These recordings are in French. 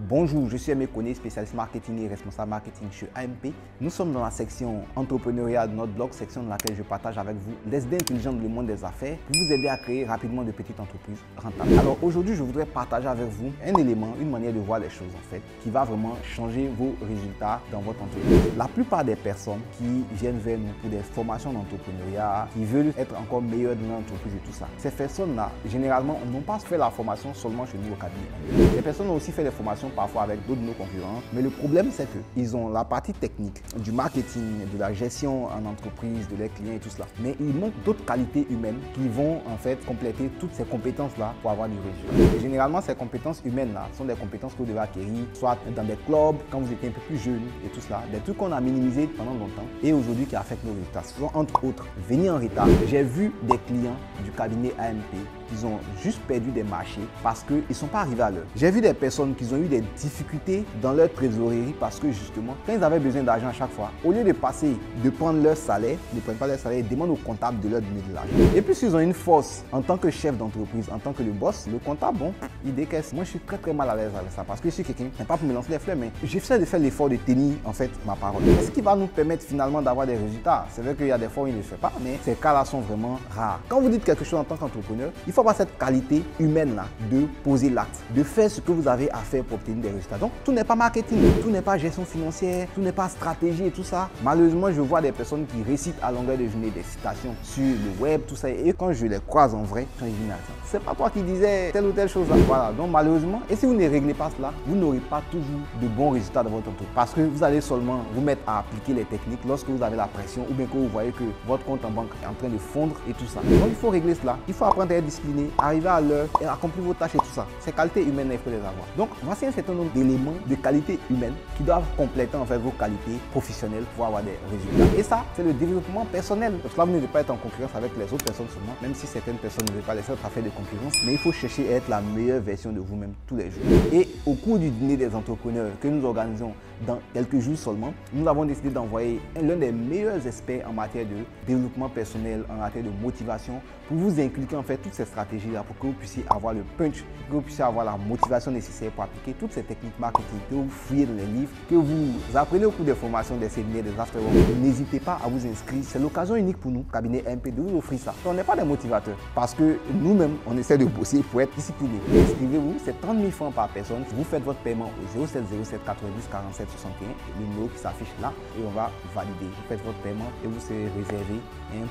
Bonjour, je suis Aimé Koné, spécialiste marketing et responsable marketing chez AMP. Nous sommes dans la section entrepreneuriat de notre blog, section dans laquelle je partage avec vous les idées intelligentes dans le monde des affaires pour vous aider à créer rapidement de petites entreprises rentables. Alors aujourd'hui, je voudrais partager avec vous un élément, une manière de voir les choses en fait, qui va vraiment changer vos résultats dans votre entreprise. La plupart des personnes qui viennent vers nous pour des formations d'entrepreneuriat, qui veulent être encore meilleures dans leur entreprise et tout ça, ces personnes-là, généralement, n'ont pas fait la formation seulement chez nous au cabinet. Ces personnes ont aussi fait des formations parfois avec d'autres de nos concurrents, mais le problème c'est qu'ils ont la partie technique du marketing, de la gestion en entreprise, de leurs clients et tout cela. Mais il manque d'autres qualités humaines qui vont en fait compléter toutes ces compétences-là pour avoir du résultat. Et généralement, ces compétences humaines-là sont des compétences que vous devez acquérir, soit dans des clubs, quand vous étiez un peu plus jeune et tout cela, des trucs qu'on a minimisés pendant longtemps et aujourd'hui qui affectent nos résultats. Ce sont entre autres venir en retard. J'ai vu des clients du cabinet AMP qui ont juste perdu des marchés parce qu'ils ne sont pas arrivés à l'heure. J'ai vu des personnes qui ont eu des difficultés dans leur trésorerie parce que justement, quand ils avaient besoin d'argent à chaque fois, au lieu de passer, de prendre leur salaire, ne prennent pas leur salaire, ils demandent au comptable de leur donner de l'argent. Et puis s'ils ont une force en tant que chef d'entreprise, en tant que le boss, le comptable, bon, il décaisse. Moi, je suis très mal à l'aise avec ça parce que je suis quelqu'un qui n'est pas pour me lancer les fleurs, mais j'essaie de faire l'effort de tenir en fait ma parole. Et ce qui va nous permettre finalement d'avoir des résultats. C'est vrai qu'il y a des fois où il ne le fait pas, mais ces cas-là sont vraiment rares. Quand vous dites quelque chose en tant qu'entrepreneur, il faut avoir cette qualité humaine-là de poser l'acte, de faire ce que vous avez à faire pour obtenir des résultats. Donc, tout n'est pas marketing, tout n'est pas gestion financière, tout n'est pas stratégie et tout ça. Malheureusement, je vois des personnes qui récitent à longueur de journée des citations sur le web, tout ça. Et quand je les croise en vrai, quand ils disent, c'est pas toi qui disais telle ou telle chose là. Voilà. Donc, malheureusement, et si vous ne réglez pas cela, vous n'aurez pas toujours de bons résultats dans votre entreprise. Parce que vous allez seulement vous mettre à appliquer les techniques lorsque vous avez la pression ou bien que vous voyez que votre compte en banque est en train de fondre et tout ça. Donc, il faut régler cela. Il faut apprendre à être discipliné, arriver à l'heure et accomplir vos tâches et tout ça. Ces qualités humaines, il faut les avoir. Donc, voici un certain nombre d'éléments de qualité humaine qui doivent compléter en fait vos qualités professionnelles pour avoir des résultats. Et ça, c'est le développement personnel. Parce que là, vous ne devez pas être en concurrence avec les autres personnes seulement, même si certaines personnes ne veulent pas laisser à faire de concurrence, mais il faut chercher à être la meilleure version de vous-même tous les jours. Et au cours du dîner des entrepreneurs que nous organisons dans quelques jours seulement, nous avons décidé d'envoyer l'un des meilleurs experts en matière de développement personnel, en matière de motivation, pour vous inculquer en fait toutes ces stratégies-là pour que vous puissiez avoir le punch, que vous puissiez avoir la motivation nécessaire pour appliquer toutes ces techniques marketing que vous fouillez dans les livres, que vous apprenez au cours des formations, des séminaires, des afterworks. N'hésitez pas à vous inscrire. C'est l'occasion unique pour nous, cabinet MP, de vous offrir ça. On n'est pas des motivateurs parce que nous-mêmes, on essaie de bosser pour être disciplinés. Inscrivez-vous, c'est 30 000 francs par personne. Vous faites votre paiement au 07 07 90 47 61, le numéro qui s'affiche là, et on va valider. Vous faites votre paiement et vous serez réservé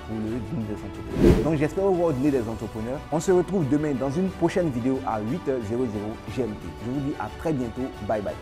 pour le dîner des entrepreneurs. Donc j'espère vous voir au dîner des entrepreneurs. On se retrouve demain dans une prochaine vidéo à 8h00 GMT. Je vous dis à très bientôt. Bye bye.